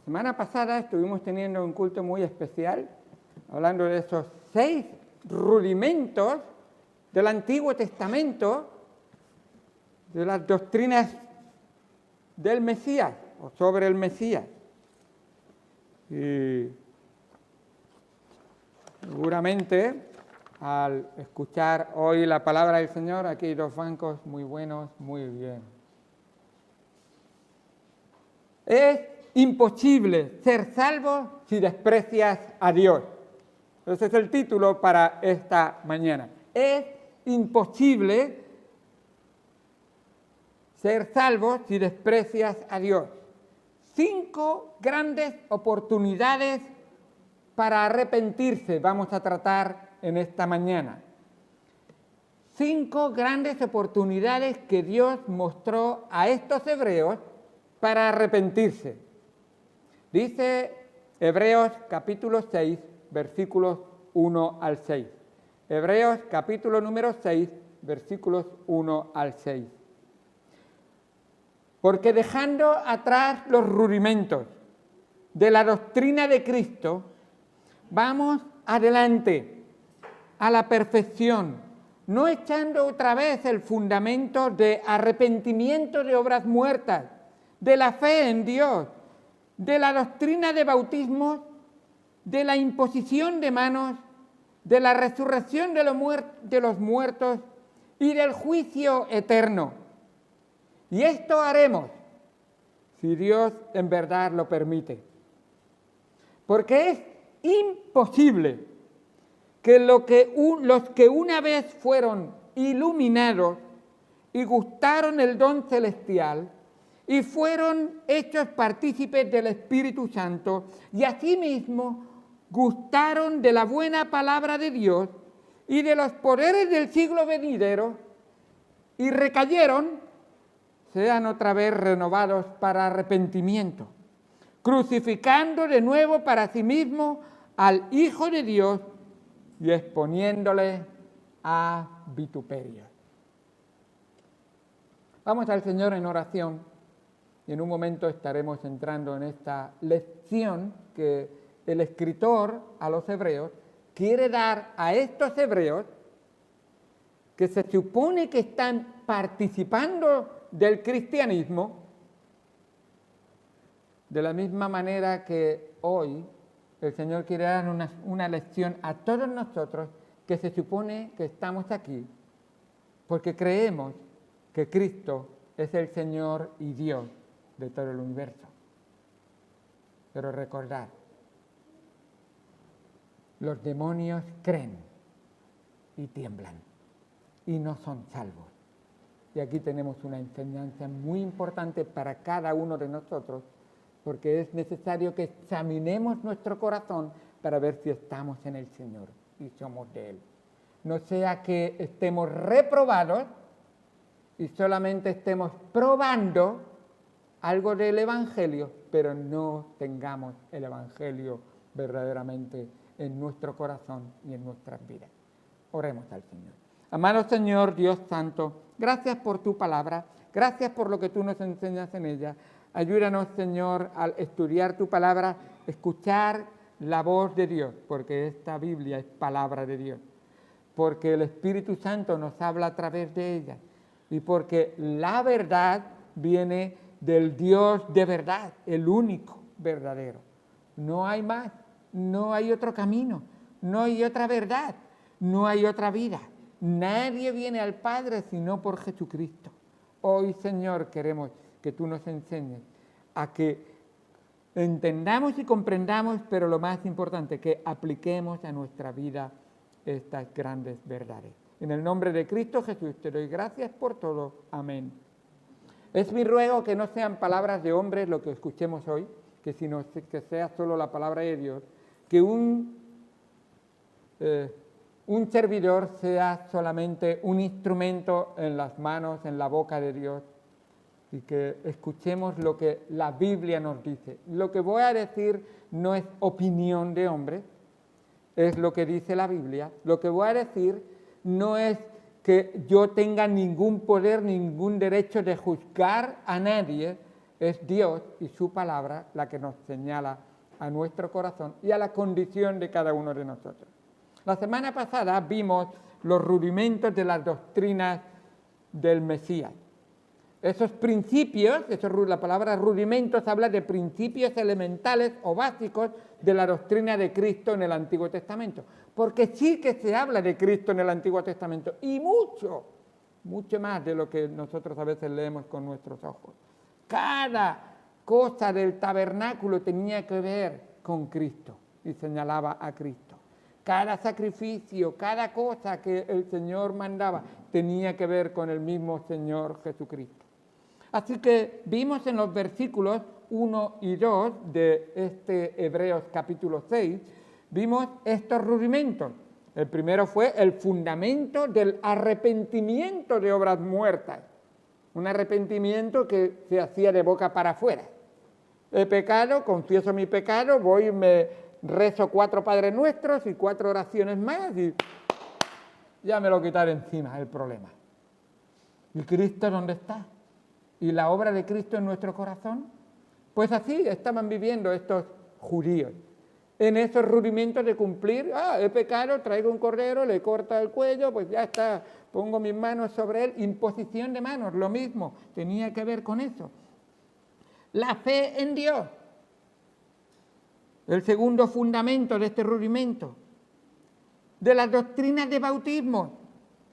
semana pasada estuvimos teniendo un culto muy especial, hablando de esos 6 rudimentos del Antiguo Testamento, de las doctrinas del Mesías, o sobre el Mesías. Y seguramente, al escuchar hoy la palabra del Señor, aquí hay 2 bancos muy buenos, muy bien. Es imposible ser salvo si desprecias a Dios. Ese es el título para esta mañana. Es imposible ser salvo si desprecias a Dios. 5 grandes oportunidades para arrepentirse vamos a tratar en esta mañana. 5 grandes oportunidades que Dios mostró a estos hebreos para arrepentirse. Dice Hebreos capítulo 6, versículos 1 al 6. Hebreos capítulo número 6, versículos 1 al 6. Porque dejando atrás los rudimentos de la doctrina de Cristo, vamos adelante a la perfección, no echando otra vez el fundamento de arrepentimiento de obras muertas, de la fe en Dios, de la doctrina de bautismo, de la imposición de manos, de la resurrección de los muertos y del juicio eterno. Y esto haremos si Dios en verdad lo permite. Porque es imposible que los que una vez fueron iluminados y gustaron el don celestial y fueron hechos partícipes del Espíritu Santo y asimismo gustaron de la buena palabra de Dios y de los poderes del siglo venidero y recayeron, sean otra vez renovados para arrepentimiento, crucificando de nuevo para sí mismo al Hijo de Dios y exponiéndole a vituperio. Vamos al Señor en oración y en un momento estaremos entrando en esta lección que el escritor a los hebreos quiere dar a estos hebreos que se supone que están participando del cristianismo de la misma manera que hoy el Señor quiere dar una lección a todos nosotros que se supone que estamos aquí porque creemos que Cristo es el Señor y Dios de todo el universo. Pero recordad, los demonios creen y tiemblan y no son salvos. Y aquí tenemos una enseñanza muy importante para cada uno de nosotros, porque es necesario que examinemos nuestro corazón para ver si estamos en el Señor y somos de Él. No sea que estemos reprobados y solamente estemos probando algo del Evangelio, pero no tengamos el Evangelio verdaderamente en nuestro corazón y en nuestras vidas. Oremos al Señor. Amado Señor, Dios Santo, gracias por tu palabra, gracias por lo que tú nos enseñas en ella. Ayúdanos, Señor, al estudiar tu palabra, escuchar la voz de Dios, porque esta Biblia es palabra de Dios, porque el Espíritu Santo nos habla a través de ella y porque la verdad viene del Dios de verdad, el único verdadero. No hay más, no hay otro camino, no hay otra verdad, no hay otra vida. Nadie viene al Padre sino por Jesucristo. Hoy, Señor, queremos que tú nos enseñes a que entendamos y comprendamos, pero lo más importante, que apliquemos a nuestra vida estas grandes verdades. En el nombre de Cristo Jesús te doy gracias por todo. Amén. Es mi ruego que no sean palabras de hombres lo que escuchemos hoy, que sea solo la palabra de Dios, que un servidor sea solamente un instrumento en las manos, en la boca de Dios, y que escuchemos lo que la Biblia nos dice. Lo que voy a decir no es opinión de hombre, es lo que dice la Biblia. Lo que voy a decir no es que yo tenga ningún poder, ningún derecho de juzgar a nadie, es Dios y su palabra la que nos señala a nuestro corazón y a la condición de cada uno de nosotros. La semana pasada vimos los rudimentos de las doctrinas del Mesías. Esos principios, la palabra rudimentos habla de principios elementales o básicos de la doctrina de Cristo en el Antiguo Testamento. Porque sí que se habla de Cristo en el Antiguo Testamento y mucho más de lo que nosotros a veces leemos con nuestros ojos. Cada cosa del tabernáculo tenía que ver con Cristo y señalaba a Cristo. Cada sacrificio, cada cosa que el Señor mandaba tenía que ver con el mismo Señor Jesucristo. Así que vimos en los versículos 1 y 2 de este Hebreos capítulo 6, vimos estos rudimentos. El primero fue el fundamento del arrepentimiento de obras muertas. Un arrepentimiento que se hacía de boca para afuera. He pecado, confieso mi pecado, voy y me rezo 4 Padres Nuestros y 4 oraciones más y ya me lo quitaré encima el problema. ¿Y Cristo dónde está? ¿Y la obra de Cristo en nuestro corazón? Pues así estaban viviendo estos judíos, en esos rudimentos de cumplir, he pecado, traigo un cordero, le corta el cuello, pues ya está, pongo mis manos sobre él, imposición de manos, lo mismo, tenía que ver con eso. La fe en Dios, el segundo fundamento de este rudimento, de las doctrinas de bautismo,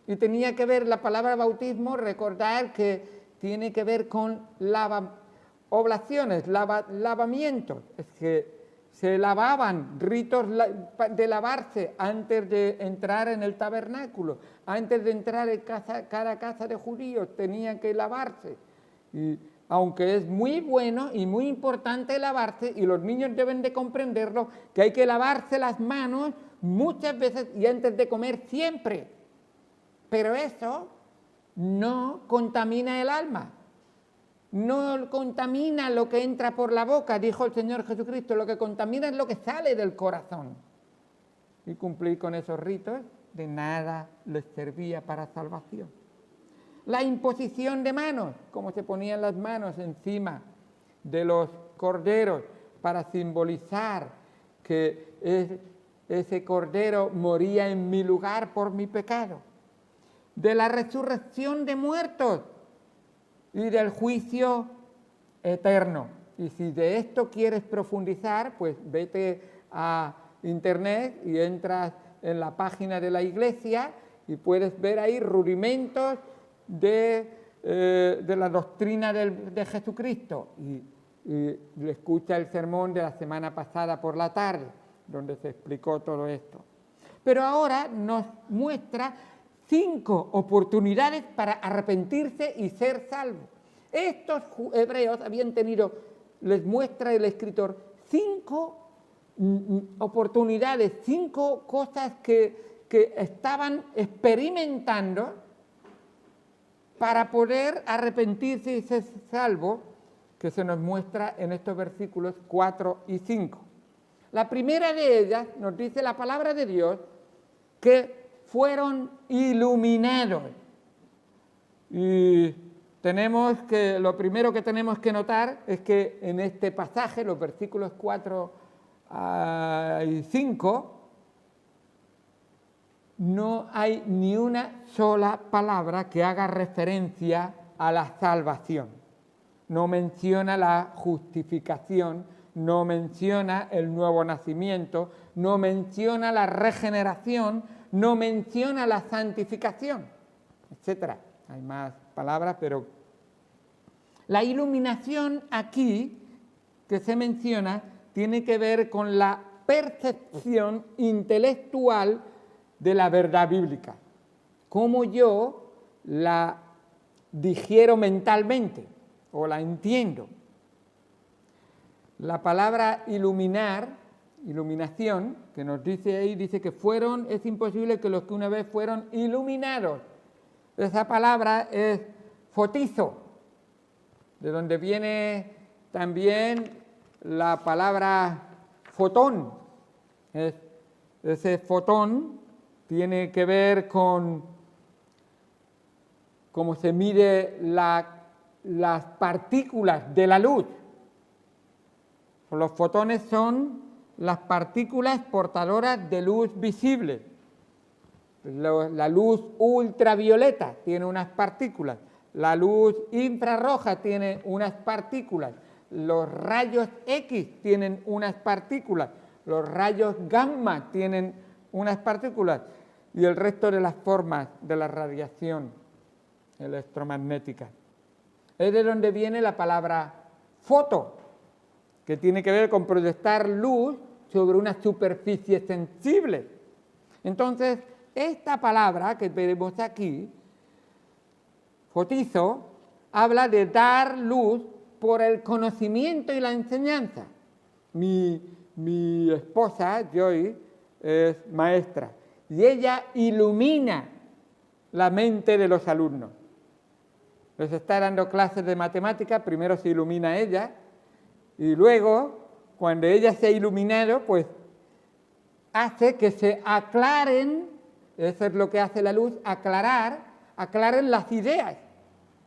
y tenía que ver la palabra bautismo, recordar que tiene que ver con oblaciones, lavamientos, es que se lavaban, ritos de lavarse antes de entrar en el tabernáculo, antes de entrar en cada casa de judíos, tenían que lavarse. Y aunque es muy bueno y muy importante lavarse, y los niños deben de comprenderlo, que hay que lavarse las manos muchas veces y antes de comer siempre. Pero eso no contamina el alma. No contamina lo que entra por la boca, dijo el Señor Jesucristo, lo que contamina es lo que sale del corazón. Y cumplir con esos ritos de nada les servía para salvación. La imposición de manos, como se ponían las manos encima de los corderos para simbolizar que ese cordero moría en mi lugar por mi pecado. De la resurrección de muertos y del juicio eterno. Y si de esto quieres profundizar, pues vete a internet y entras en la página de la iglesia y puedes ver ahí rudimentos de la doctrina de Jesucristo. Y escucha el sermón de la semana pasada por la tarde, donde se explicó todo esto. Pero ahora nos muestra 5 oportunidades para arrepentirse y ser salvos. Estos hebreos habían tenido, les muestra el escritor, 5 oportunidades, 5 cosas que estaban experimentando para poder arrepentirse y ser salvos, que se nos muestra en estos versículos 4 y 5. La primera de ellas nos dice la palabra de Dios que fueron iluminados. Y lo primero que tenemos que notar es que en este pasaje, los versículos 4 y 5, no hay ni una sola palabra que haga referencia a la salvación. No menciona la justificación, no menciona el nuevo nacimiento, no menciona la regeneración, no menciona la santificación, etc. Hay más palabras, pero la iluminación aquí que se menciona tiene que ver con la percepción intelectual de la verdad bíblica, cómo yo la digiero mentalmente o la entiendo. La palabra iluminación, que nos dice ahí, dice que es imposible que los que una vez fueron iluminados. Esa palabra es fotizo, de donde viene también la palabra fotón. Ese fotón tiene que ver con cómo se mide la las partículas de la luz. Los fotones son las partículas portadoras de luz visible. La luz ultravioleta tiene unas partículas, la luz infrarroja tiene unas partículas, los rayos X tienen unas partículas, los rayos gamma tienen unas partículas y el resto de las formas de la radiación electromagnética. Es de donde viene la palabra foto, que tiene que ver con proyectar luz sobre una superficie sensible. Entonces, esta palabra que vemos aquí, fotizo, habla de dar luz por el conocimiento y la enseñanza. Mi esposa, Joy, es maestra y ella ilumina la mente de los alumnos. Les está dando clases de matemáticas, primero se ilumina ella y luego, cuando ella se ha iluminado, pues hace que se aclaren, eso es lo que hace la luz, aclaren las ideas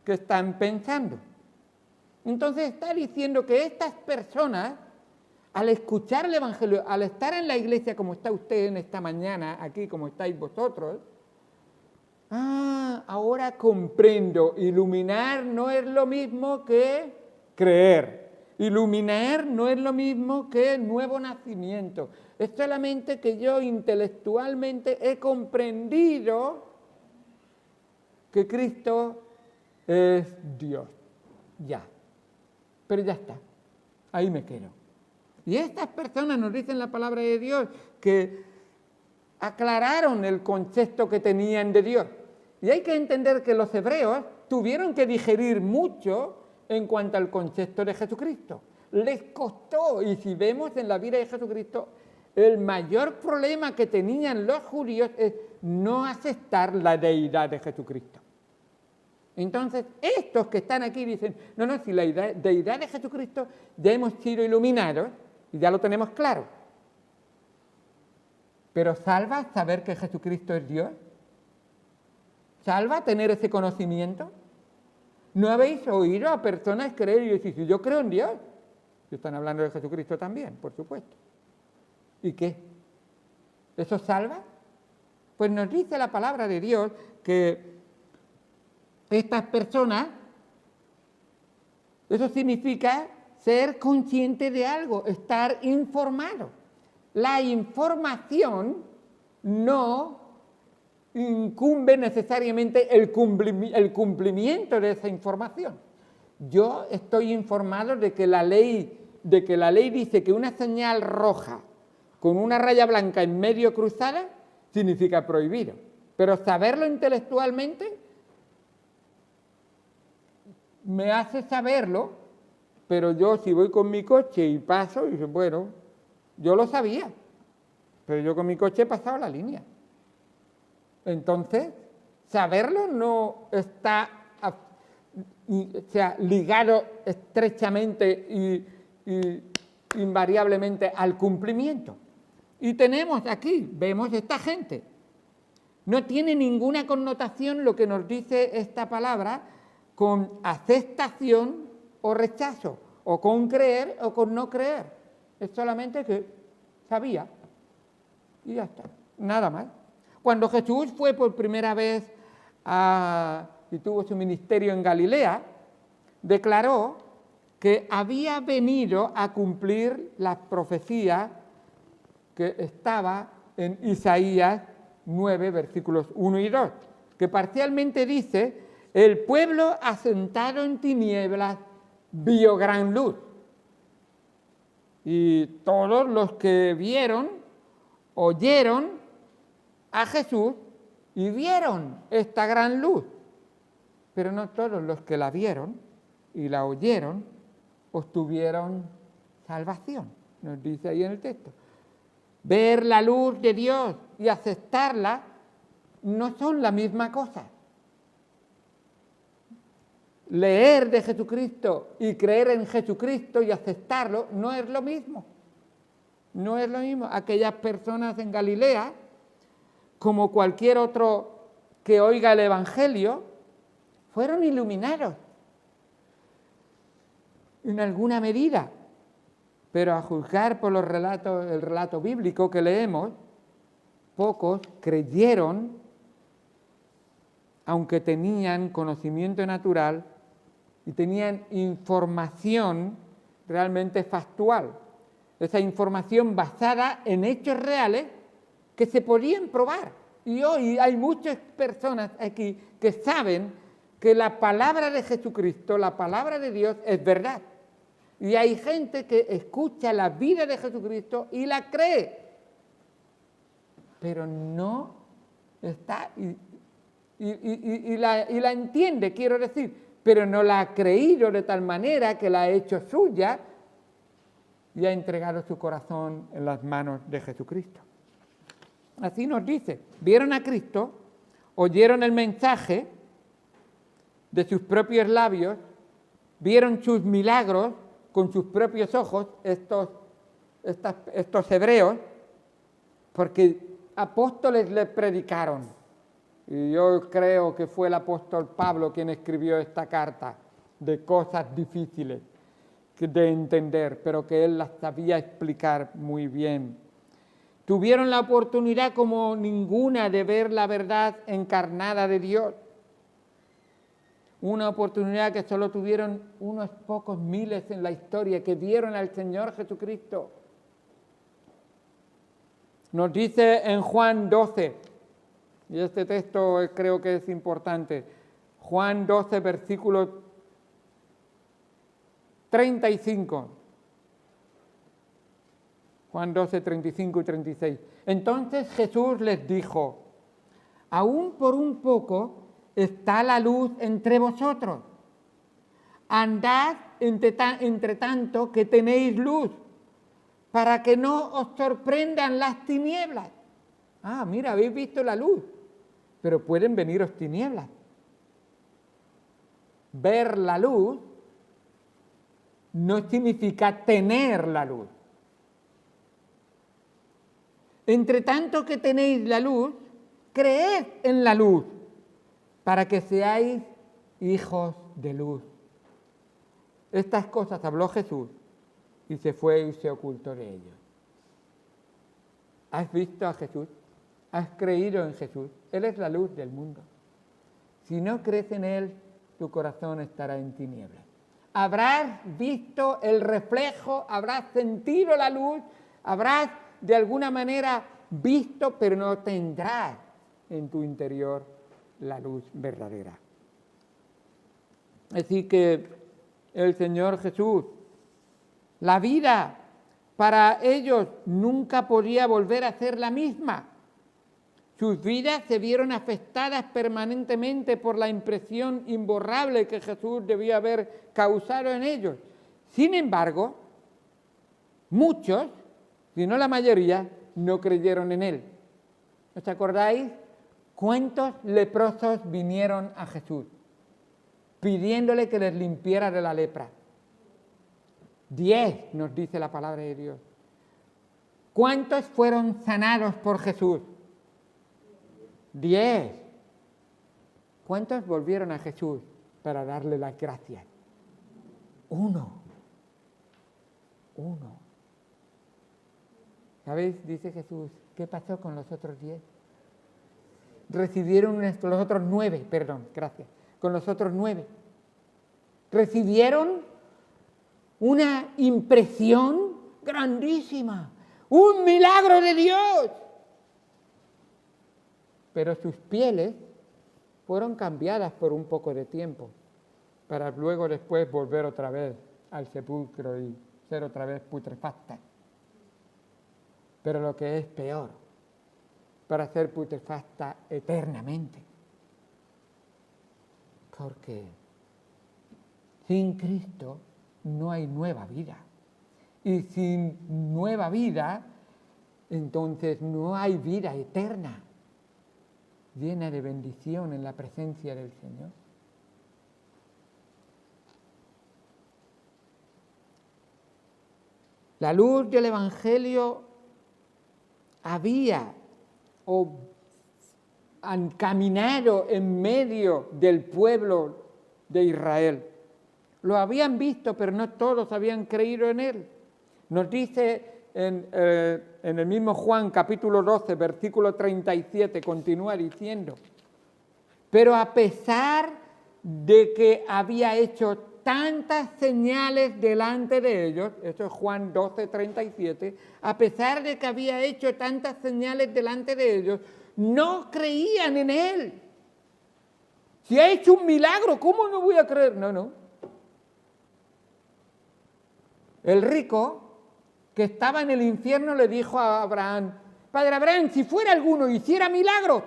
que están pensando. Entonces está diciendo que estas personas, al escuchar el Evangelio, al estar en la iglesia como está usted en esta mañana, aquí como estáis vosotros, ahora comprendo, iluminar no es lo mismo que creer. Iluminar no es lo mismo que nuevo nacimiento. Es solamente que yo intelectualmente he comprendido que Cristo es Dios. Ya. Pero ya está. Ahí me quedo. Y estas personas nos dicen la palabra de Dios que aclararon el concepto que tenían de Dios. Y hay que entender que los hebreos tuvieron que digerir mucho en cuanto al concepto de Jesucristo. Les costó, y si vemos en la vida de Jesucristo, el mayor problema que tenían los judíos es no aceptar la deidad de Jesucristo. Entonces, estos que están aquí dicen, no, si la deidad de Jesucristo ya hemos sido iluminados y ya lo tenemos claro. Pero ¿salva saber que Jesucristo es Dios? ¿Salva tener ese conocimiento? ¿No habéis oído a personas creer y decir, si yo creo en Dios? Están hablando de Jesucristo también, por supuesto. ¿Y qué? ¿Eso salva? Pues nos dice la palabra de Dios que estas personas, eso significa ser consciente de algo, estar informado. La información no incumbe necesariamente el cumplimiento de esa información. Yo estoy informado de que la ley dice que una señal roja con una raya blanca en medio cruzada significa prohibido. Pero saberlo intelectualmente me hace saberlo, pero yo si voy con mi coche y paso, y bueno, yo lo sabía, pero yo con mi coche he pasado la línea. Entonces, saberlo no está ligado estrechamente y invariablemente al cumplimiento. Y tenemos aquí, vemos esta gente. No tiene ninguna connotación lo que nos dice esta palabra con aceptación o rechazo, o con creer o con no creer. Es solamente que sabía y ya está, nada más. Cuando Jesús fue por primera vez y tuvo su ministerio en Galilea, declaró que había venido a cumplir la profecía que estaba en Isaías 9, versículos 1 y 2, que parcialmente dice, el pueblo asentado en tinieblas vio gran luz. Y todos los que vieron, oyeron a Jesús y vieron esta gran luz. Pero no todos los que la vieron y la oyeron obtuvieron salvación, nos dice ahí en el texto. Ver la luz de Dios y aceptarla no son la misma cosa. Leer de Jesucristo y creer en Jesucristo y aceptarlo no es lo mismo. No es lo mismo. Aquellas personas en Galilea, como cualquier otro que oiga el Evangelio, fueron iluminados. en alguna medida, pero a juzgar por el relato bíblico que leemos, pocos creyeron, aunque tenían conocimiento natural y tenían información realmente factual. Esa información basada en hechos reales que se podían probar. Y hoy hay muchas personas aquí que saben que la palabra de Jesucristo, la palabra de Dios, es verdad. Y hay gente que escucha la vida de Jesucristo y la cree, pero no está y la entiende, quiero decir, pero no la ha creído de tal manera que la ha hecho suya y ha entregado su corazón en las manos de Jesucristo. Así nos dice, vieron a Cristo, oyeron el mensaje de sus propios labios, vieron sus milagros con sus propios ojos, estos hebreos, porque apóstoles les predicaron. Y yo creo que fue el apóstol Pablo quien escribió esta carta de cosas difíciles de entender, pero que él las sabía explicar muy bien. Tuvieron la oportunidad como ninguna de ver la verdad encarnada de Dios. Una oportunidad que solo tuvieron unos pocos miles en la historia, que vieron al Señor Jesucristo. Nos dice en Juan 12, y este texto creo que es importante, Juan 12, versículo 35. Juan 12, 35 y 36. Entonces Jesús les dijo, aún por un poco está la luz entre vosotros. Andad entre tanto que tenéis luz, para que no os sorprendan las tinieblas. Ah, mira, habéis visto la luz, pero pueden veniros tinieblas. Ver la luz no significa tener la luz. Entre tanto que tenéis la luz, creed en la luz, para que seáis hijos de luz. Estas cosas habló Jesús y se fue y se ocultó de ellos. ¿Has visto a Jesús? ¿Has creído en Jesús? Él es la luz del mundo. Si no crees en Él, tu corazón estará en tinieblas. Habrás visto el reflejo, habrás sentido la luz, habrás de alguna manera visto, pero no tendrás en tu interior la luz verdadera. Así que el Señor Jesús, la vida para ellos nunca podía volver a ser la misma. Sus vidas se vieron afectadas permanentemente por la impresión imborrable que Jesús debió haber causado en ellos. Sin embargo, muchos, si no la mayoría, no creyeron en Él. ¿Os acordáis? ¿Cuántos leprosos vinieron a Jesús pidiéndole que les limpiara de la lepra? 10, nos dice la palabra de Dios. ¿Cuántos fueron sanados por Jesús? 10. ¿Cuántos volvieron a Jesús para darle las gracias? 1. ¿Sabéis? Dice Jesús, ¿qué pasó con los otros 10? Recibieron los otros 9, perdón, gracias. Con los otros 9. Recibieron una impresión grandísima, un milagro de Dios. Pero sus pieles fueron cambiadas por un poco de tiempo, para luego después volver otra vez al sepulcro y ser otra vez putrefactas. Pero lo que es peor, para ser putrefacta eternamente. Porque sin Cristo no hay nueva vida. Y sin nueva vida, entonces no hay vida eterna, llena de bendición en la presencia del Señor. La luz del Evangelio había caminado en medio del pueblo de Israel. Lo habían visto, pero no todos habían creído en él. Nos dice en el mismo Juan capítulo 12, versículo 37, continúa diciendo: pero a pesar de que había hecho tantas señales delante de ellos, eso es Juan 12, 37, a pesar de que había hecho tantas señales delante de ellos, no creían en él. Si ha hecho un milagro, ¿cómo no voy a creer? No. El rico, que estaba en el infierno, le dijo a Abraham: Padre Abraham, si fuera alguno y hiciera milagros,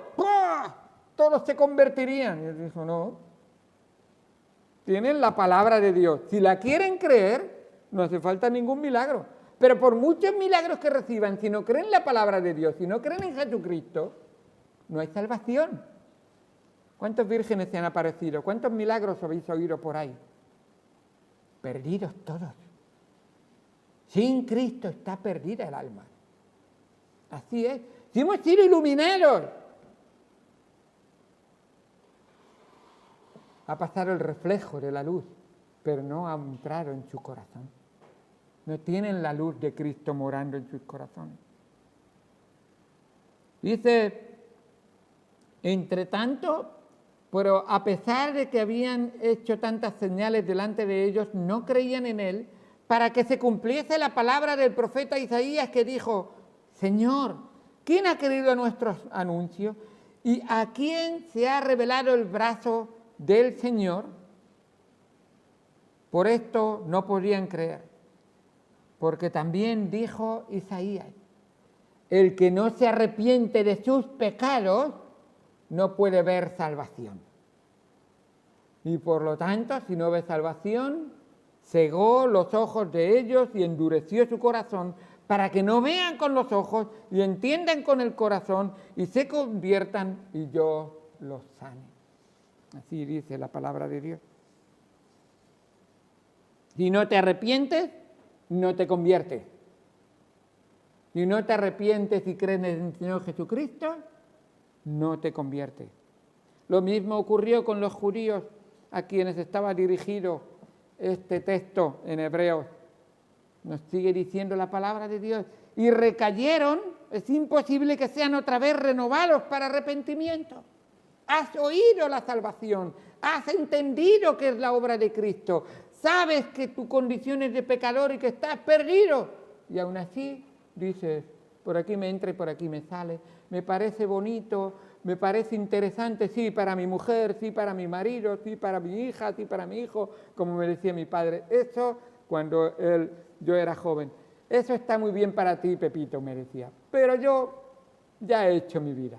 todos se convertirían. Y él dijo: no. Tienen la palabra de Dios. Si la quieren creer, no hace falta ningún milagro. Pero por muchos milagros que reciban, si no creen la palabra de Dios, si no creen en Jesucristo, no hay salvación. ¿Cuántos vírgenes se han aparecido? ¿Cuántos milagros habéis oído por ahí? Perdidos todos. Sin Cristo está perdida el alma. Así es. Si hemos sido iluminados, ha pasado el reflejo de la luz, pero no ha entrado en su corazón. No tienen la luz de Cristo morando en sus corazones. Dice: entre tanto, pero a pesar de que habían hecho tantas señales delante de ellos, no creían en él, para que se cumpliese la palabra del profeta Isaías, que dijo: Señor, ¿quién ha creído a nuestros anuncios? ¿Y a quién se ha revelado el brazo del Señor? Por esto no podían creer, porque también dijo Isaías: el que no se arrepiente de sus pecados no puede ver salvación. Y por lo tanto, si no ve salvación, cegó los ojos de ellos y endureció su corazón, para que no vean con los ojos y entiendan con el corazón y se conviertan y yo los sane. Así dice la palabra de Dios. Si no te arrepientes, no te conviertes. Si no te arrepientes y crees en el Señor Jesucristo, no te conviertes. Lo mismo ocurrió con los judíos a quienes estaba dirigido este texto en Hebreos. Nos sigue diciendo la palabra de Dios. Y recayeron, es imposible que sean otra vez renovados para arrepentimiento. Has oído la salvación, has entendido que es la obra de Cristo, sabes que tu condición es de pecador y que estás perdido. Y aún así dices: por aquí me entra y por aquí me sale, me parece bonito, me parece interesante, sí, para mi mujer, sí, para mi marido, sí, para mi hija, sí, para mi hijo, como me decía mi padre. Eso cuando yo era joven. Eso está muy bien para ti, Pepito, me decía. Pero yo ya he hecho mi vida.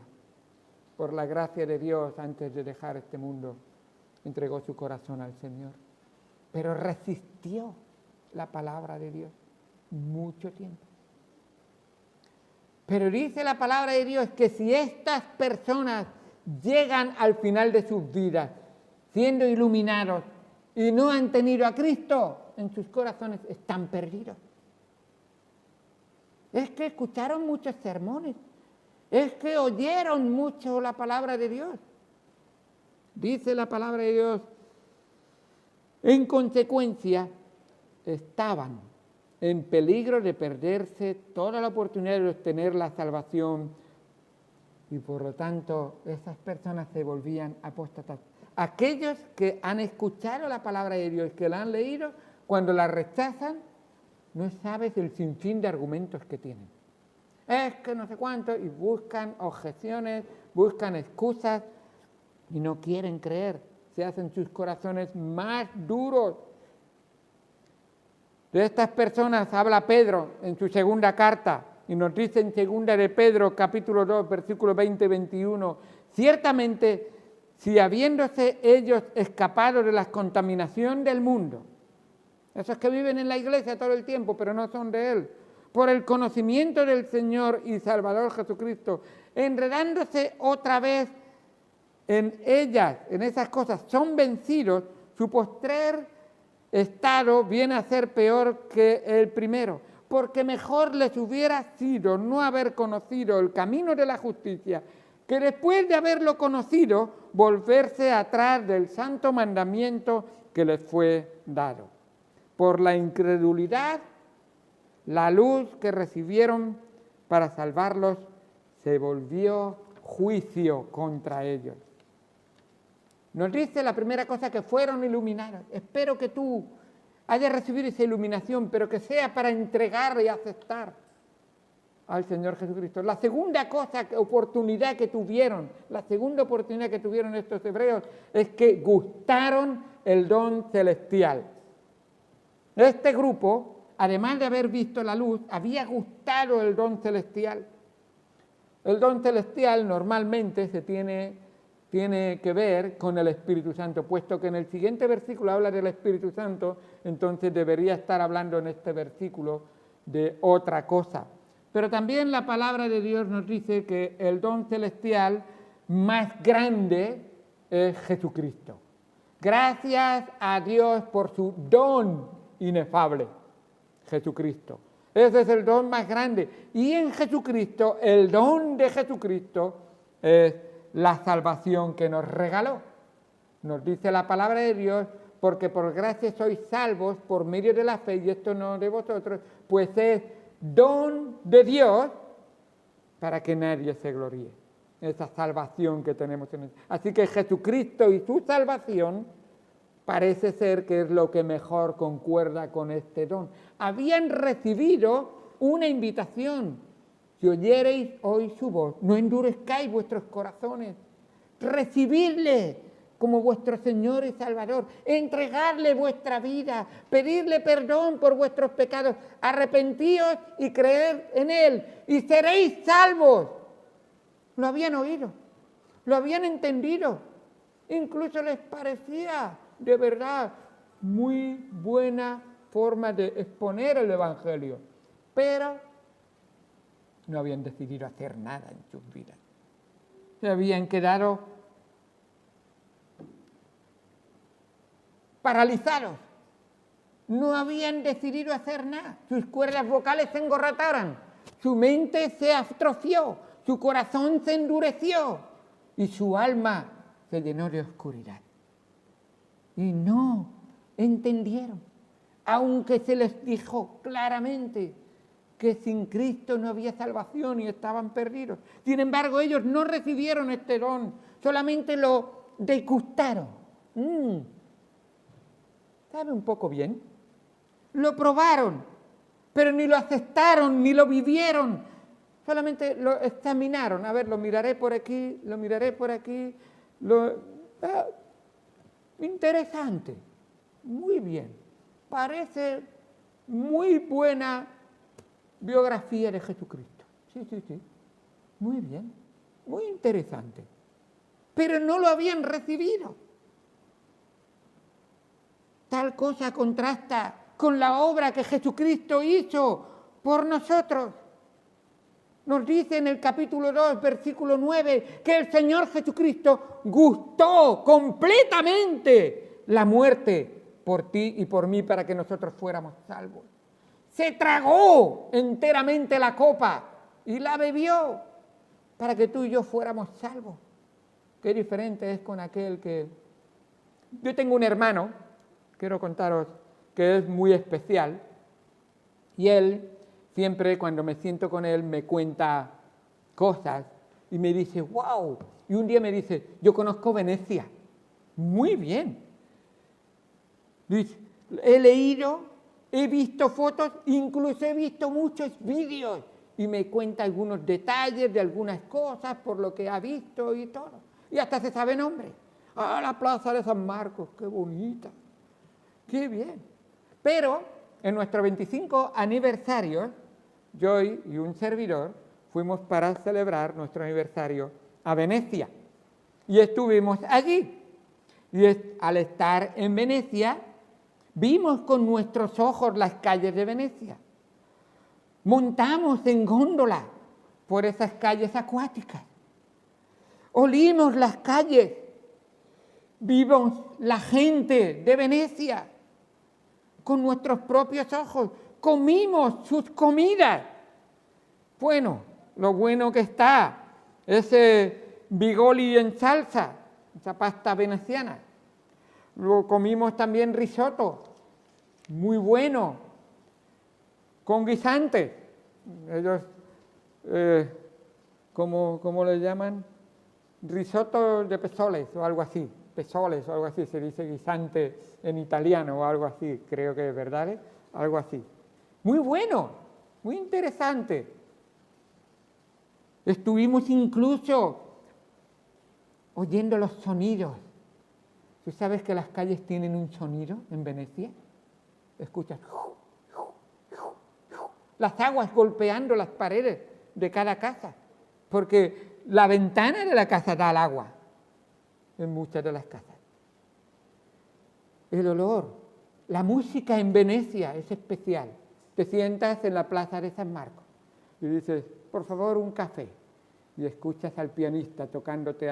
Por la gracia de Dios, antes de dejar este mundo, entregó su corazón al Señor. Pero resistió la palabra de Dios mucho tiempo. Pero dice la palabra de Dios que si estas personas llegan al final de sus vidas siendo iluminados y no han tenido a Cristo en sus corazones, están perdidos. Es que escucharon muchos sermones, es que oyeron mucho la palabra de Dios. Dice la palabra de Dios: en consecuencia, estaban en peligro de perderse toda la oportunidad de obtener la salvación, y por lo tanto esas personas se volvían apóstatas. Aquellos que han escuchado la palabra de Dios, que la han leído, cuando la rechazan, no sabes el sinfín de argumentos que tienen. Es que no sé cuánto, y buscan objeciones, buscan excusas, y no quieren creer. Se hacen sus corazones más duros. De estas personas habla Pedro en su segunda carta, y nos dice en segunda de Pedro, capítulo 2, versículos 20 y 21, ciertamente, si habiéndose ellos escapado de la contaminación del mundo, esos que viven en la iglesia todo el tiempo, pero no son de Él, por el conocimiento del Señor y Salvador Jesucristo, enredándose otra vez en ellas, en esas cosas, son vencidos, su postrer estado viene a ser peor que el primero, porque mejor les hubiera sido no haber conocido el camino de la justicia, que después de haberlo conocido, volverse atrás del santo mandamiento que les fue dado. Por la incredulidad, la luz que recibieron para salvarlos se volvió juicio contra ellos. Nos dice la primera cosa que fueron iluminados. Espero que tú hayas recibido esa iluminación, pero que sea para entregar y aceptar al Señor Jesucristo. La segunda oportunidad que tuvieron estos hebreos es que gustaron el don celestial. Este grupo, además de haber visto la luz, había gustado el don celestial. El don celestial normalmente se tiene que ver con el Espíritu Santo, puesto que en el siguiente versículo habla del Espíritu Santo, entonces debería estar hablando en este versículo de otra cosa. Pero también la palabra de Dios nos dice que el don celestial más grande es Jesucristo. Gracias a Dios por su don inefable, Jesucristo. Ese es el don más grande. Y en Jesucristo, el don de Jesucristo es la salvación que nos regaló. Nos dice la palabra de Dios, porque por gracia sois salvos por medio de la fe, y esto no de vosotros, pues es don de Dios para que nadie se gloríe. Esa salvación que tenemos en él. Así que Jesucristo y su salvación parece ser que es lo que mejor concuerda con este don. Habían recibido una invitación. Si oyereis hoy su voz, no endurezcáis vuestros corazones. Recibidle como vuestro Señor y Salvador. Entregarle vuestra vida. Pedirle perdón por vuestros pecados. Arrepentíos y creed en Él. Y seréis salvos. Lo habían oído. Lo habían entendido. Incluso les parecía de verdad muy buena forma de exponer el Evangelio. Pero no habían decidido hacer nada en sus vidas. Se habían quedado paralizados. No habían decidido hacer nada. Sus cuerdas vocales se engorrataron. Su mente se atrofió. Su corazón se endureció. Y su alma se llenó de oscuridad. Y no entendieron. Aunque se les dijo claramente que sin Cristo no había salvación y estaban perdidos. Sin embargo, ellos no recibieron este don, solamente lo degustaron. ¿Sabe un poco bien? Lo probaron, pero ni lo aceptaron, ni lo vivieron. Solamente lo examinaron. A ver, lo miraré por aquí, lo miraré por aquí. Interesante, muy bien. Parece muy buena biografía de Jesucristo. Sí. Muy bien, muy interesante. Pero no lo habían recibido. Tal cosa contrasta con la obra que Jesucristo hizo por nosotros. Nos dice en el capítulo 2, versículo 9, que el Señor Jesucristo gustó completamente la muerte por ti y por mí para que nosotros fuéramos salvos. Se tragó enteramente la copa y la bebió para que tú y yo fuéramos salvos. Qué diferente es con aquel que... Yo tengo un hermano, quiero contaros, que es muy especial, y él siempre cuando me siento con él me cuenta cosas y me dice, wow, y un día me dice, yo conozco Venecia. Muy bien. Dice, he leído, he visto fotos, incluso he visto muchos vídeos y me cuenta algunos detalles de algunas cosas por lo que ha visto y todo. Y hasta se sabe nombre. Ah, la plaza de San Marcos, qué bonita, qué bien. Pero en nuestro 25 aniversario, yo y un servidor fuimos para celebrar nuestro aniversario a Venecia. Y estuvimos allí. Y al estar en Venecia, vimos con nuestros ojos las calles de Venecia. Montamos en góndola por esas calles acuáticas. Olimos las calles. Vimos la gente de Venecia con nuestros propios ojos. Comimos sus comidas. Bueno, lo bueno que está, ese bigoli en salsa, esa pasta veneciana. Luego comimos también risotto, muy bueno, con guisantes. Ellos, ¿cómo le llaman? Risotto de pezoles o algo así. Pezoles o algo así, se dice guisante en italiano o algo así, creo que es verdad, ¿eh? Algo así. Muy bueno, muy interesante. Estuvimos incluso oyendo los sonidos. ¿Tú sabes que las calles tienen un sonido en Venecia? Escuchas las aguas golpeando las paredes de cada casa, porque la ventana de la casa da al agua en muchas de las casas. El olor, la música en Venecia es especial. Te sientas en la plaza de San Marcos y dices, por favor, un café. Y escuchas al pianista tocándote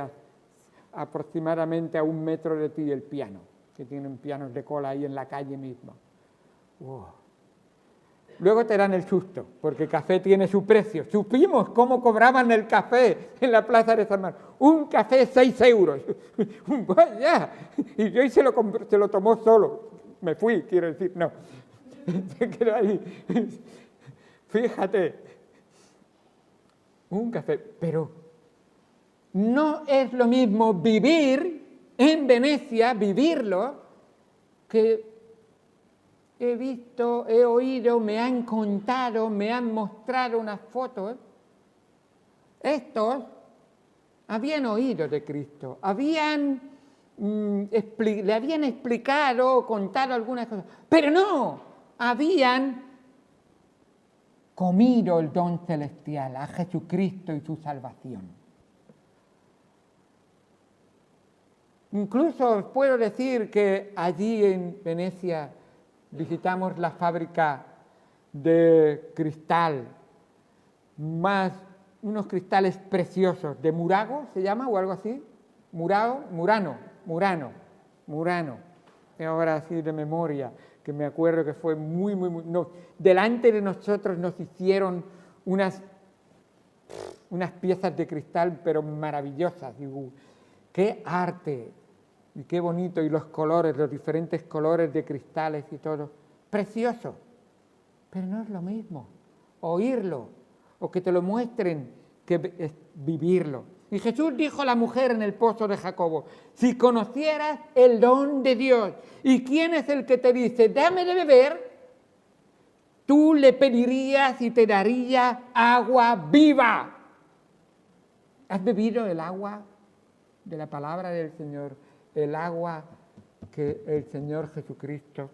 aproximadamente a 1 metro de ti el piano, que tienen pianos de cola ahí en la calle mismo. Wow. Luego te dan el susto, porque el café tiene su precio. Supimos cómo cobraban el café en la plaza de San Marcos. Un café 6 euros. ¡Vaya! Y yo se lo tomó solo. Me fui, quiero decir, no. Se quedó ahí. Fíjate. Un café. Pero no es lo mismo vivir en Venecia, vivirlo, que he visto, he oído, me han contado, me han mostrado unas fotos. Estos habían oído de Cristo, le habían explicado, contado algunas cosas, pero no, habían comido el don celestial, a Jesucristo y su salvación. Incluso os puedo decir que allí en Venecia visitamos la fábrica de cristal, más unos cristales preciosos, de Murago, ¿se llama? O algo así. Murano. Ahora así de memoria, que me acuerdo que fue muy. No, delante de nosotros nos hicieron unas piezas de cristal, pero maravillosas. Digo, ¡qué arte! Y qué bonito, y los colores, los diferentes colores de cristales y todo. Precioso. Pero no es lo mismo oírlo o que te lo muestren que vivirlo. Y Jesús dijo a la mujer en el pozo de Jacobo, si conocieras el don de Dios y quién es el que te dice, dame de beber, tú le pedirías y te daría agua viva. ¿Has bebido el agua de la palabra del Señor? El agua que el Señor Jesucristo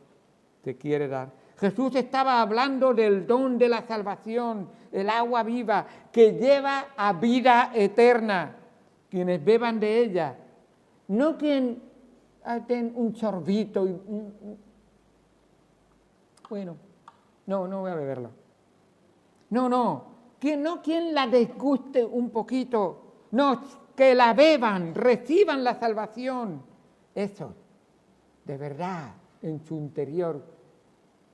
te quiere dar. Jesús estaba hablando del don de la salvación, el agua viva que lleva a vida eterna. Quienes beban de ella, no quien den un sorbito y bueno, no voy a beberlo. Quien la desguste un poquito, no, que la beban, reciban la salvación. Eso, de verdad, en su interior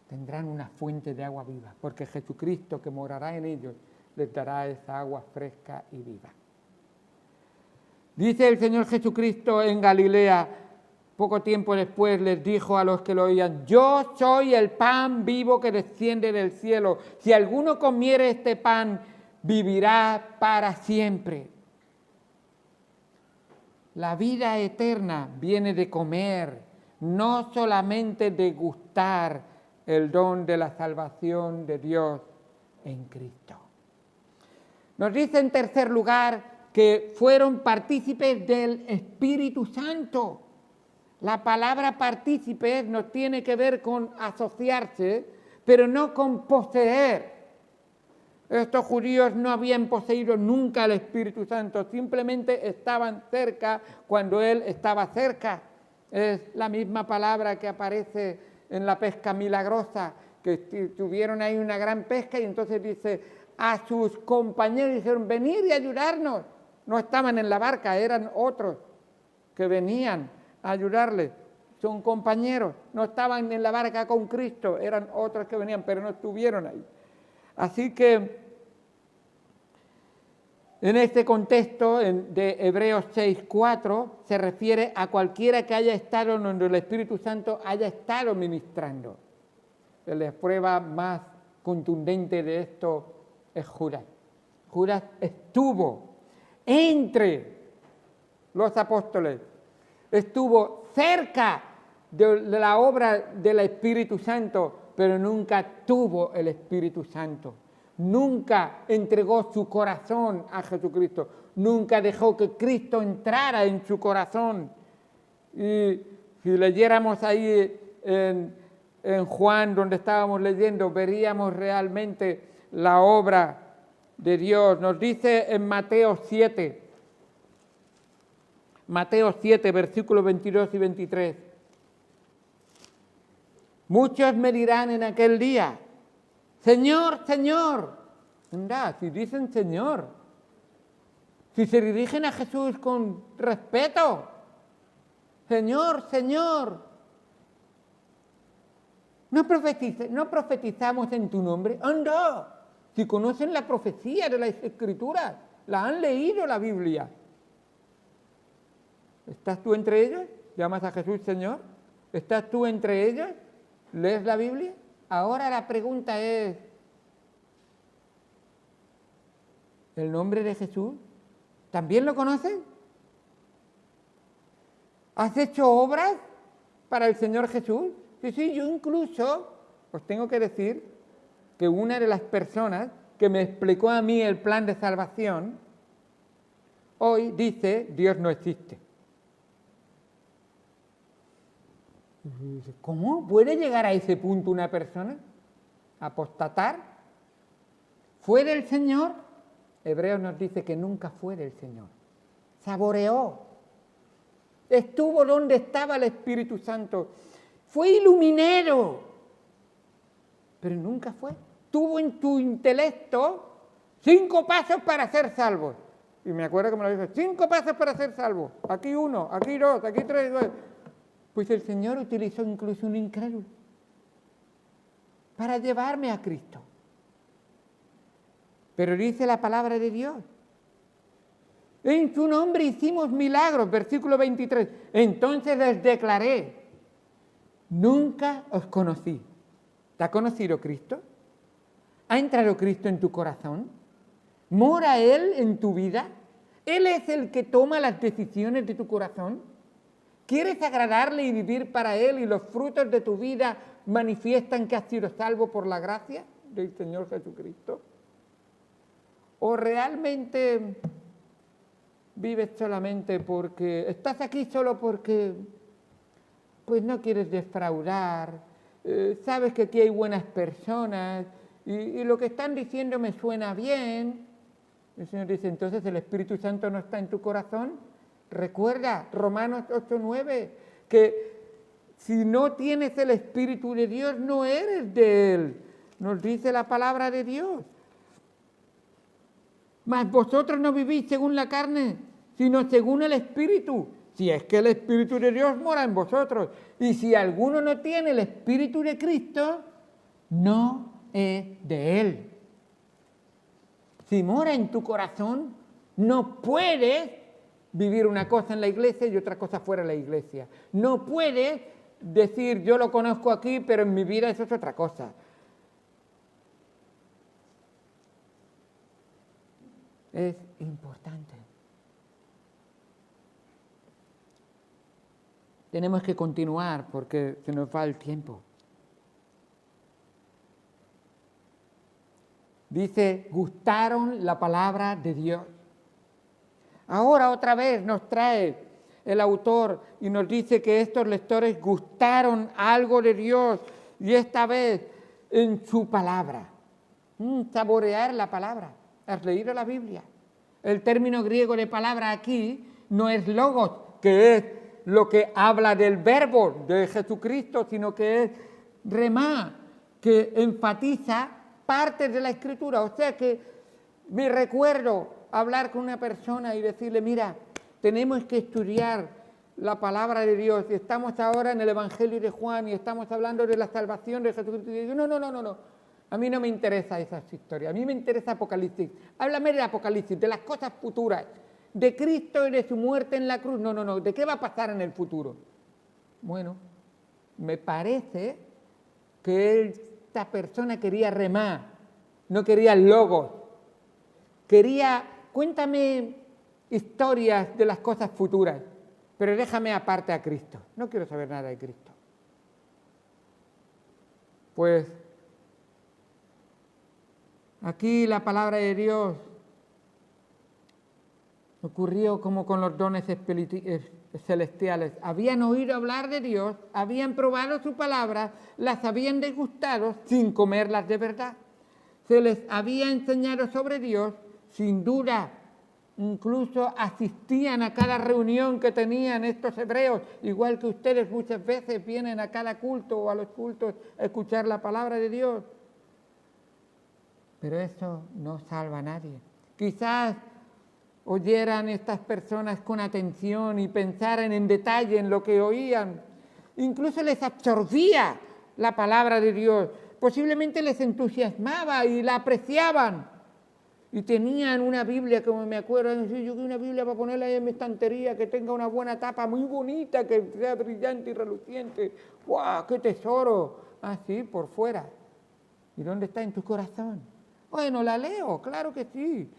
tendrán una fuente de agua viva, porque Jesucristo que morará en ellos les dará esa agua fresca y viva. Dice el Señor Jesucristo en Galilea, poco tiempo después les dijo a los que lo oían, yo soy el pan vivo que desciende del cielo. Si alguno comiere este pan, vivirá para siempre. La vida eterna viene de comer, no solamente de gustar el don de la salvación de Dios en Cristo. Nos dice en tercer lugar que fueron partícipes del Espíritu Santo. La palabra partícipes nos tiene que ver con asociarse, pero no con poseer. Estos judíos no habían poseído nunca el Espíritu Santo, simplemente estaban cerca cuando Él estaba cerca. Es la misma palabra que aparece en la pesca milagrosa, que tuvieron ahí una gran pesca y entonces dice a sus compañeros, dijeron, venid y ayudarnos. No estaban en la barca, eran otros que venían a ayudarles. Son compañeros, no estaban en la barca con Cristo, eran otros que venían, pero no estuvieron ahí. Así que En este contexto de Hebreos 6:4 se refiere a cualquiera que haya estado donde el Espíritu Santo haya estado ministrando. La prueba más contundente de esto es Judas. Judas estuvo entre los apóstoles, estuvo cerca de la obra del Espíritu Santo, pero nunca tuvo el Espíritu Santo. Nunca entregó su corazón a Jesucristo. Nunca dejó que Cristo entrara en su corazón. Y si leyéramos ahí en Juan, donde estábamos leyendo, veríamos realmente la obra de Dios. Nos dice en Mateo 7, versículos 22 y 23. Muchos me dirán en aquel día: Señor, Señor. Anda, si dicen Señor, si se dirigen a Jesús con respeto, Señor, Señor, ¿no profetizamos en tu nombre? Anda, si conocen la profecía de las Escrituras, la han leído la Biblia. ¿Estás tú entre ellos? ¿Llamas a Jesús Señor? ¿Estás tú entre ellos? ¿Lees la Biblia? Ahora la pregunta es, ¿el nombre de Jesús también lo conocen? ¿Has hecho obras para el Señor Jesús? Sí, yo incluso os tengo que decir que una de las personas que me explicó a mí el plan de salvación, hoy dice: Dios no existe. ¿Cómo puede llegar a ese punto una persona? ¿Apostatar? ¿Fue del Señor? Hebreos nos dice que nunca fue del Señor. Saboreó. Estuvo donde estaba el Espíritu Santo. Fue iluminero. Pero nunca fue. Tuvo en tu intelecto 5 pasos para ser salvo. Y me acuerdo que me lo dijo: 5 pasos para ser salvo. Aquí 1, aquí 2, aquí 3, 2. Pues el Señor utilizó incluso un incrédulo para llevarme a Cristo. Pero dice la palabra de Dios: en su nombre hicimos milagros, versículo 23. Entonces les declaré: nunca os conocí. ¿Te ha conocido Cristo? ¿Ha entrado Cristo en tu corazón? ¿Mora Él en tu vida? ¿Él es el que toma las decisiones de tu corazón? ¿Quieres agradarle y vivir para Él y los frutos de tu vida manifiestan que has sido salvo por la gracia del Señor Jesucristo? ¿O realmente vives solamente porque estás aquí solo porque pues no quieres defraudar, sabes que aquí hay buenas personas y lo que están diciendo me suena bien? El Señor dice: entonces el Espíritu Santo no está en tu corazón. Recuerda Romanos 8:9, que si no tienes el Espíritu de Dios, no eres de Él. Nos dice la palabra de Dios. Mas vosotros no vivís según la carne, sino según el Espíritu, si es que el Espíritu de Dios mora en vosotros. Y si alguno no tiene el Espíritu de Cristo, no es de Él. Si mora en tu corazón, no puedes vivir una cosa en la iglesia y otra cosa fuera de la iglesia. No puedes decir: yo lo conozco aquí, pero en mi vida eso es otra cosa. Es importante. Tenemos que continuar porque se nos va el tiempo. Dice: gustaron la palabra de Dios. Ahora otra vez nos trae el autor y nos dice que estos lectores gustaron algo de Dios, y esta vez en su palabra. Saborear la palabra. ¿Has leído la Biblia? El término griego de palabra aquí no es logos, que es lo que habla del verbo de Jesucristo, sino que es remá, que enfatiza partes de la Escritura. O sea que me recuerdo hablar con una persona y decirle: mira, tenemos que estudiar la palabra de Dios, y estamos ahora en el Evangelio de Juan y estamos hablando de la salvación de Jesucristo. Y digo: no, A mí no me interesa esas historias, a mí me interesa Apocalipsis. Háblame de Apocalipsis, de las cosas futuras, de Cristo y de su muerte en la cruz. No, ¿de qué va a pasar en el futuro? Bueno, me parece que esta persona quería remar, no quería logos. Cuéntame historias de las cosas futuras, pero déjame aparte a Cristo. No quiero saber nada de Cristo. Pues aquí la palabra de Dios ocurrió como con los dones celestiales. Habían oído hablar de Dios, habían probado su palabra, las habían degustado sin comerlas de verdad. Se les había enseñado sobre Dios, sin duda, incluso asistían a cada reunión que tenían estos hebreos, igual que ustedes muchas veces vienen a cada culto o a los cultos a escuchar la palabra de Dios. Pero eso no salva a nadie. Quizás oyeran estas personas con atención y pensaran en detalle en lo que oían. Incluso les absorbía la palabra de Dios. Posiblemente les entusiasmaba y la apreciaban. Y tenían una Biblia, como me acuerdo, yo quiero una Biblia para ponerla ahí en mi estantería, que tenga una buena tapa, muy bonita, que sea brillante y reluciente. ¡Guau, qué tesoro! Ah, sí, por fuera. ¿Y dónde está? En tu corazón. Bueno, la leo, claro que sí,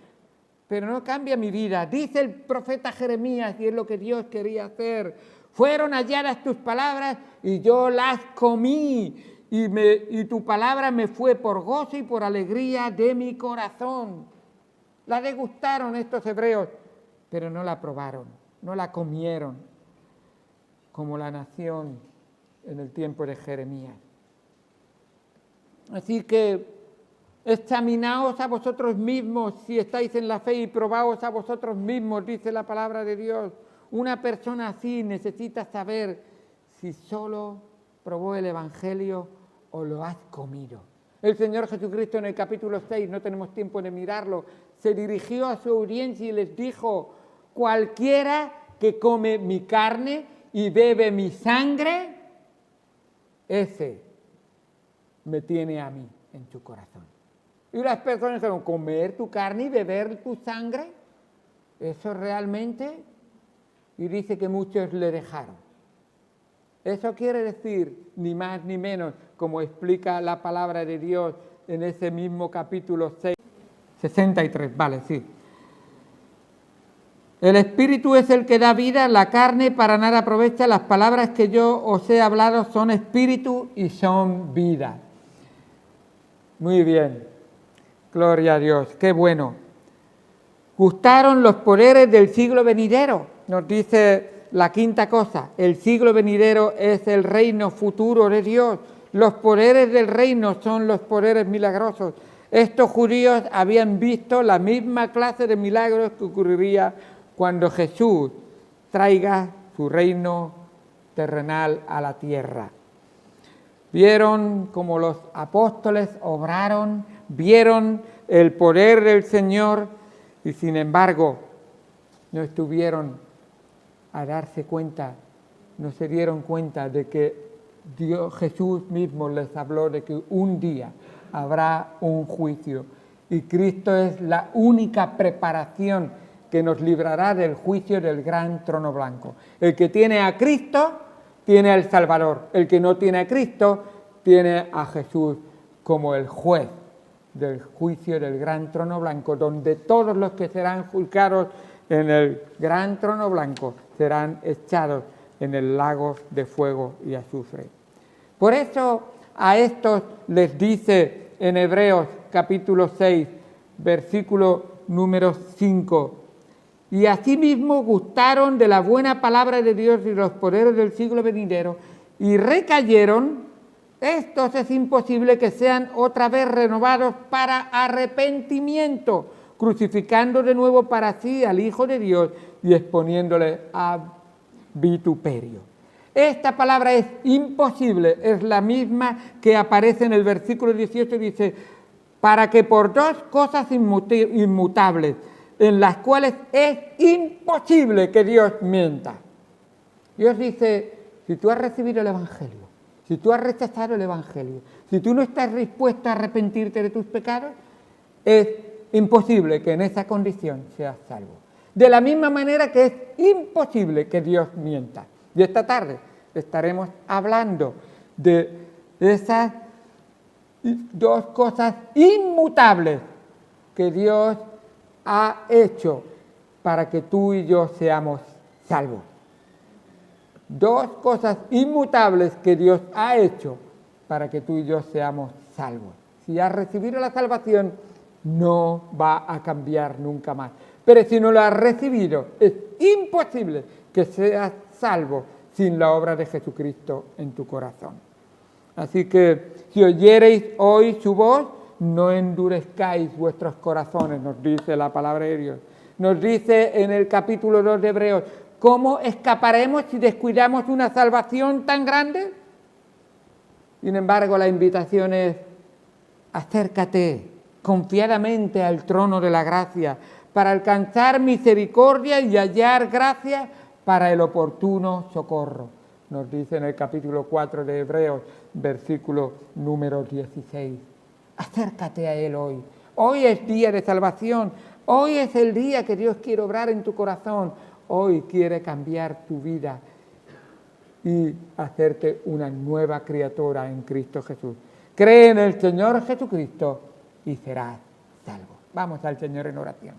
pero no cambia mi vida. Dice el profeta Jeremías, y es lo que Dios quería hacer. Fueron halladas tus palabras y yo las comí, y tu palabra me fue por gozo y por alegría de mi corazón. La degustaron estos hebreos, pero no la probaron, no la comieron, como la nación en el tiempo de Jeremías. Así que examinaos a vosotros mismos si estáis en la fe y probaos a vosotros mismos, dice la palabra de Dios. Una persona así necesita saber si solo probó el Evangelio o lo has comido. El Señor Jesucristo en el capítulo 6, no tenemos tiempo de mirarlo, se dirigió a su audiencia y les dijo: cualquiera que come mi carne y bebe mi sangre, ese me tiene a mí en su corazón. Y las personas dijeron: ¿comer tu carne y beber tu sangre? ¿Eso realmente? Y dice que muchos le dejaron. Eso quiere decir, ni más ni menos, como explica la palabra de Dios en ese mismo capítulo 6, 63, vale, sí. El Espíritu es el que da vida, la carne para nada aprovecha. Las palabras que yo os he hablado son espíritu y son vida. Muy bien, gloria a Dios, qué bueno. Gustaron los poderes del siglo venidero, nos dice la quinta cosa. El siglo venidero es el reino futuro de Dios. Los poderes del reino son los poderes milagrosos. Estos judíos habían visto la misma clase de milagros que ocurriría cuando Jesús traiga su reino terrenal a la tierra. Vieron cómo los apóstoles obraron, vieron el poder del Señor y sin embargo no estuvieron a darse cuenta, no se dieron cuenta de que Jesús mismo les habló de que un día habrá un juicio y Cristo es la única preparación que nos librará del juicio del gran trono blanco. El que tiene a Cristo tiene al Salvador, el que no tiene a Cristo tiene a Jesús como el juez del juicio del gran trono blanco, donde todos los que serán juzgados en el gran trono blanco serán echados en el lago de fuego y azufre. Por eso a estos les dice en Hebreos capítulo 6, versículo número 5, y asimismo gustaron de la buena palabra de Dios y los poderes del siglo venidero, y recayeron. Estos es imposible que sean otra vez renovados para arrepentimiento, crucificando de nuevo para sí al Hijo de Dios y exponiéndole a vituperio. Esta palabra es imposible, es la misma que aparece en el versículo 18, dice: para que por dos cosas inmutables, en las cuales es imposible que Dios mienta. Dios dice: si tú has recibido el Evangelio, Si tú has rechazado el Evangelio, si tú no estás dispuesto a arrepentirte de tus pecados, es imposible que en esa condición seas salvo. De la misma manera que es imposible que Dios mienta. Y esta tarde estaremos hablando de esas dos cosas inmutables que Dios ha hecho para que tú y yo seamos salvos. Dos cosas inmutables que Dios ha hecho para que tú y yo seamos salvos. Si has recibido la salvación, no va a cambiar nunca más. Pero si no lo has recibido, es imposible que seas salvo sin la obra de Jesucristo en tu corazón. Así que si oyereis hoy su voz, no endurezcáis vuestros corazones, nos dice la palabra de Dios. Nos dice en el capítulo 2 de Hebreos, ¿cómo escaparemos si descuidamos una salvación tan grande? Sin embargo, la invitación es, acércate confiadamente al trono de la gracia para alcanzar misericordia y hallar gracia para el oportuno socorro. Nos dice en el capítulo 4 de Hebreos, versículo número 16. Acércate a Él hoy. Hoy es día de salvación. Hoy es el día que Dios quiere obrar en tu corazón. Hoy quiere cambiar tu vida y hacerte una nueva criatura en Cristo Jesús. Cree en el Señor Jesucristo y serás salvo. Vamos al Señor en oración.